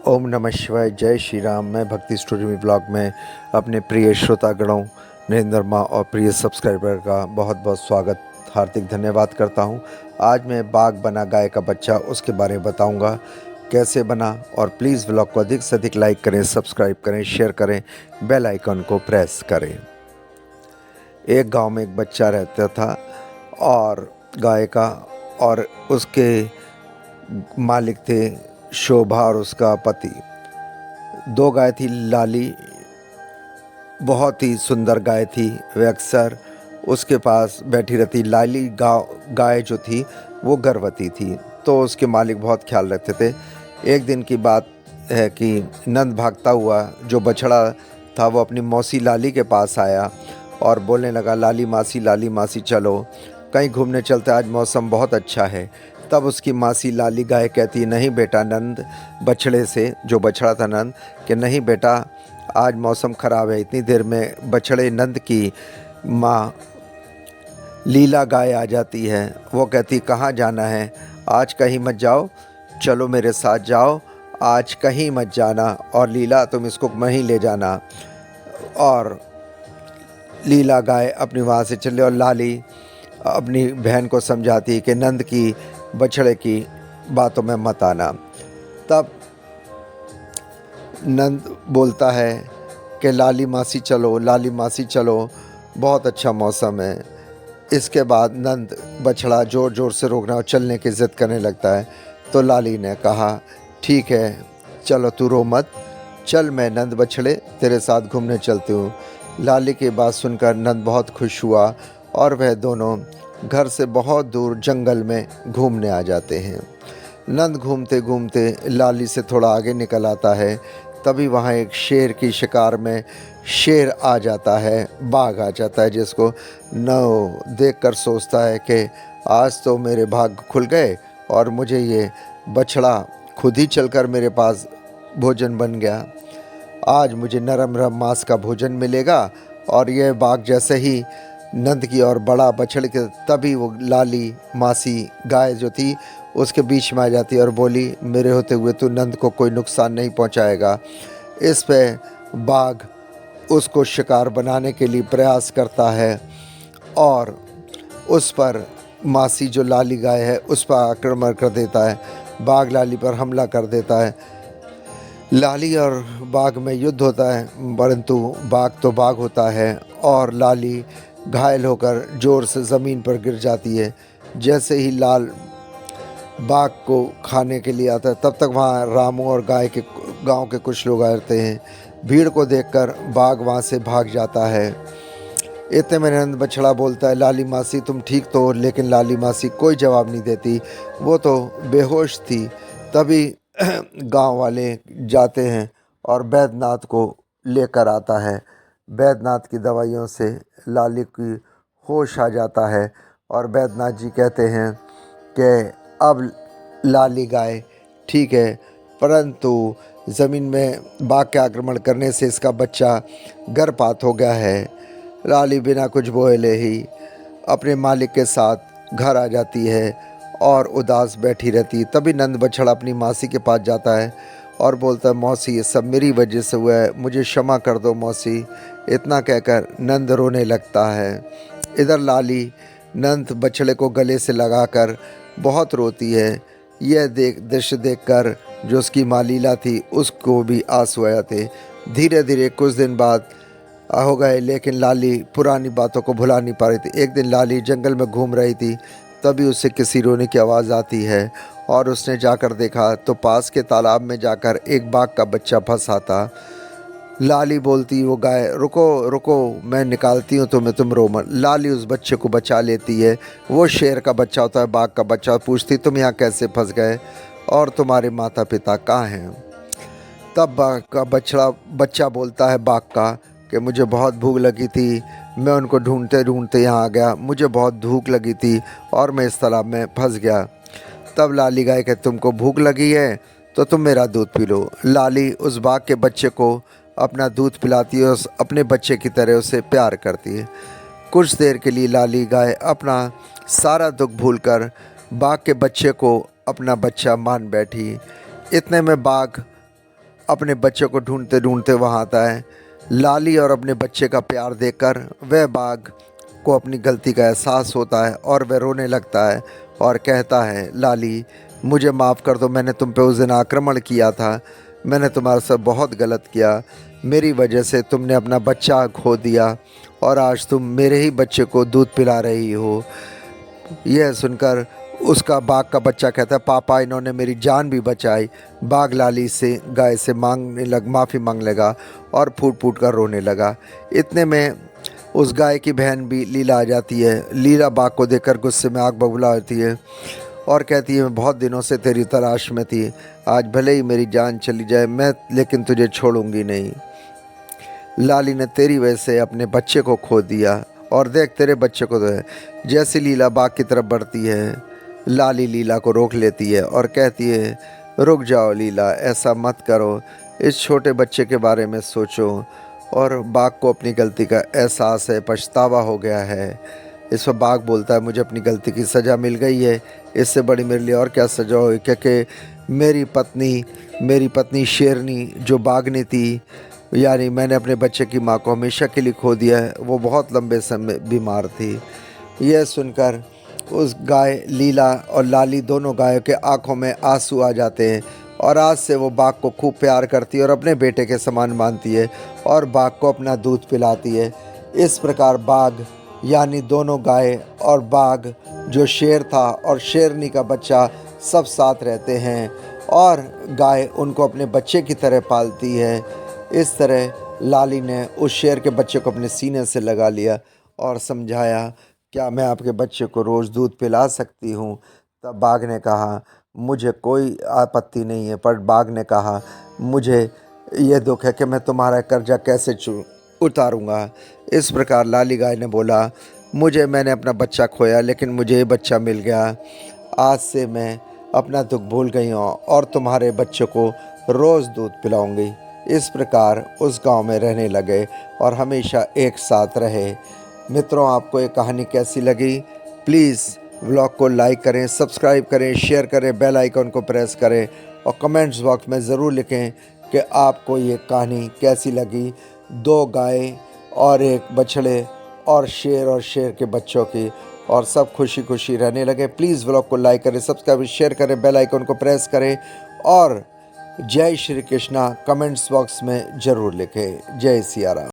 ओम नमः शिवाय। जय श्री राम। मैं भक्ति स्टोरी में ब्लॉग में अपने प्रिय श्रोतागणों नरेंद्र माँ और प्रिय सब्सक्राइबर का बहुत बहुत स्वागत हार्दिक धन्यवाद करता हूँ। आज मैं बाघ बना गाय का बच्चा उसके बारे में बताऊँगा कैसे बना। और प्लीज़ ब्लॉग को अधिक से अधिक लाइक करें, सब्सक्राइब करें, शेयर करें, बेल आइकन को प्रेस करें। एक गांव में एक बच्चा रहता था और गाय का, और उसके मालिक थे शोभा और उसका पति। दो गाय थी। लाली बहुत ही सुंदर गाय थी, वे अक्सर उसके पास बैठी रहती। लाली गाय जो थी वो गर्भवती थी, तो उसके मालिक बहुत ख्याल रखते थे। एक दिन की बात है कि नंद भागता हुआ जो बछड़ा था वो अपनी मौसी लाली के पास आया और बोलने लगा, लाली मासी चलो कहीं घूमने चलते, आज मौसम बहुत अच्छा है। तब उसकी मासी लाली गाय कहती, नहीं बेटा नंद, बछड़े से जो बछड़ा था नंद, कि नहीं बेटा आज मौसम ख़राब है। इतनी देर में बछड़े नंद की माँ लीला गाय आ जाती है। वो कहती, कहाँ जाना है, आज कहीं मत जाओ, चलो मेरे साथ जाओ, आज कहीं मत जाना, और लीला तुम इसको वहीं ले जाना। और लीला गाय अपनी वहाँ से चले और लाली अपनी बहन को समझाती कि नंद की बछड़े की बातों में मत आना। तब नंद बोलता है कि लाली मासी चलो, बहुत अच्छा मौसम है। इसके बाद नंद बछड़ा ज़ोर ज़ोर से रोकना और चलने की ज़िद करने लगता है। तो लाली ने कहा, ठीक है चलो तू रो मत, चल मैं नंद बछड़े तेरे साथ घूमने चलती हूँ। लाली की बात सुनकर नंद बहुत खुश हुआ और वह दोनों घर से बहुत दूर जंगल में घूमने आ जाते हैं। नंद घूमते घूमते लाली से थोड़ा आगे निकल आता है। तभी वहाँ एक शेर की शिकार में शेर आ जाता है, बाघ आ जाता है, जिसको न देखकर सोचता है कि आज तो मेरे भाग खुल गए और मुझे ये बछड़ा खुद ही चलकर मेरे पास भोजन बन गया। आज मुझे नरम नरम मांस का भोजन मिलेगा। और यह बाघ जैसे ही नंद की और बड़ा बछड़ के, तभी वो लाली मासी गाय जो थी उसके बीच में आ जाती है और बोली, मेरे होते हुए तू नंद को कोई नुकसान नहीं पहुंचाएगा। इस पे बाघ उसको शिकार बनाने के लिए प्रयास करता है और उस पर मासी जो लाली गाय है उस पर आक्रमण कर देता है। बाघ लाली पर हमला कर देता है। लाली और बाघ में युद्ध होता है, परंतु बाघ तो बाघ होता है और लाली घायल होकर जोर से ज़मीन पर गिर जाती है। जैसे ही लाल बाघ को खाने के लिए आता है, तब तक वहाँ रामू और गांव के कुछ लोग आते हैं। भीड़ को देखकर बाघ वहाँ से भाग जाता है। इतने में नंद बछड़ा बोलता है, लाली मासी तुम ठीक तो हो? लेकिन लाली मासी कोई जवाब नहीं देती, वो तो बेहोश थी। तभी गांव वाले जाते हैं और वैद्यनाथ को लेकर आता है। वैद्यनाथ की दवाइयों से लाली की होश आ जाता है और वैद्यनाथ जी कहते हैं कि अब लाली गाय ठीक है, परंतु ज़मीन में बाघ के आक्रमण करने से इसका बच्चा गर्भपात हो गया है। लाली बिना कुछ बोले ही अपने मालिक के साथ घर आ जाती है और उदास बैठी रहती। तभी नंद बछड़ा अपनी मासी के पास जाता है और बोलता है, मौसी ये सब मेरी वजह से हुआ है, मुझे क्षमा कर दो मौसी। इतना कहकर नंद रोने लगता है। इधर लाली नंद बछड़े को गले से लगाकर बहुत रोती है। यह दृश्य देखकर जो उसकी माँ लीला थी उसको भी आंसू आए थे। धीरे धीरे कुछ दिन बाद हो गए, लेकिन लाली पुरानी बातों को भुला नहीं पा रही थी। एक दिन लाली जंगल में घूम रही थी, तभी उसे किसी रोने की आवाज़ आती है और उसने जाकर देखा तो पास के तालाब में जाकर एक बाघ का बच्चा फंसा था। लाली बोलती, वो गाय, रुको रुको मैं निकालती हूँ तुम्हें, तुम रो मत। लाली उस बच्चे को बचा लेती है। वो शेर का बच्चा होता है, बाघ का बच्चा। पूछती, तुम यहाँ कैसे फंस गए और तुम्हारे माता पिता कहाँ हैं? तब बाघ का बच्चा बोलता है बाघ का कि मुझे बहुत भूख लगी थी, मैं उनको ढूंढते ढूंढते यहाँ आ गया, मुझे बहुत भूख लगी थी और मैं इस तालाब में फंस गया। तब लाली गाय के, तुमको भूख लगी है तो तुम मेरा दूध पी लो। लाली उस बाघ के बच्चे को अपना दूध पिलाती है और अपने बच्चे की तरह उसे प्यार करती है। कुछ देर के लिए लाली गाय अपना सारा दुख भूलकर बाघ के बच्चे को अपना बच्चा मान बैठी। इतने में बाघ अपने बच्चे को ढूंढते ढूंढते वहाँ आता है। लाली और अपने बच्चे का प्यार देखकर वह बाघ को अपनी गलती का एहसास होता है और वह रोने लगता है और कहता है, लाली मुझे माफ़ कर दो, मैंने तुम पे उस दिन आक्रमण किया था, मैंने तुम्हारे साथ बहुत गलत किया, मेरी वजह से तुमने अपना बच्चा खो दिया और आज तुम मेरे ही बच्चे को दूध पिला रही हो। यह सुनकर उसका बाघ का बच्चा कहता है, पापा इन्होंने मेरी जान भी बचाई। बाघ लाली से गाय से माफ़ी मांग लगा और फूट फूट कर रोने लगा। इतने में उस गाय की बहन भी लीला आ जाती है। लीला बाघ को देखकर गुस्से में आग बबूला होती है और कहती है, मैं बहुत दिनों से तेरी तलाश में थी, आज भले ही मेरी जान चली जाए मैं लेकिन तुझे छोड़ूंगी नहीं। लाली ने तेरी वजह से अपने बच्चे को खो दिया और देख तेरे बच्चे को तो है। जैसे लीला बाग की तरफ बढ़ती है, लाली लीला को रोक लेती है और कहती है, रुक जाओ लीला, ऐसा मत करो, इस छोटे बच्चे के बारे में सोचो। और बाघ को अपनी गलती का एहसास है, पछतावा हो गया है। इस पर बाघ बोलता है, मुझे अपनी गलती की सज़ा मिल गई है, इससे बड़ी मेरे लिए और क्या सज़ा हो, क्योंकि मेरी पत्नी शेरनी जो बाघनी थी, यानी मैंने अपने बच्चे की माँ को हमेशा के लिए खो दिया है, वो बहुत लंबे समय बीमार थी। यह सुनकर उस गाय लीला और लाली दोनों गायों के आंखों में आंसू आ जाते हैं और आज से वो बाघ को खूब प्यार करती है और अपने बेटे के समान मानती है और बाघ को अपना दूध पिलाती है। इस प्रकार बाघ यानी दोनों गाय और बाघ जो शेर था और शेरनी का बच्चा सब साथ रहते हैं और गाय उनको अपने बच्चे की तरह पालती है। इस तरह लाली ने उस शेर के बच्चे को अपने सीने से लगा लिया और समझाया, क्या मैं आपके बच्चे को रोज़ दूध पिला सकती हूँ? तब बाघ ने कहा, मुझे कोई आपत्ति नहीं है, पर बाघ ने कहा, मुझे ये दुख है कि मैं तुम्हारा कर्जा कैसे उतारूँगा। इस प्रकार लाली गाय ने बोला, मैंने अपना बच्चा खोया लेकिन मुझे ये बच्चा मिल गया, आज से मैं अपना दुख भूल गई हूँ और तुम्हारे बच्चे को रोज़ दूध पिलाऊंगी। इस प्रकार उस गांव में रहने लगे और हमेशा एक साथ रहे। मित्रों, आपको ये कहानी कैसी लगी? प्लीज़ व्लॉग को लाइक करें, सब्सक्राइब करें, शेयर करें, बेल आइकन को प्रेस करें और कमेंट्स बॉक्स में ज़रूर लिखें कि आपको ये कहानी कैसी लगी। दो गाय और एक बछड़े और शेर के बच्चों की, और सब खुशी खुशी रहने लगे। प्लीज़ व्लॉग को लाइक करें, सब्सक्राइब शेयर करें, बेल आइकन को प्रेस करें और जय श्री कृष्णा कमेंट्स बॉक्स में ज़रूर लिखें। जय सिया राम।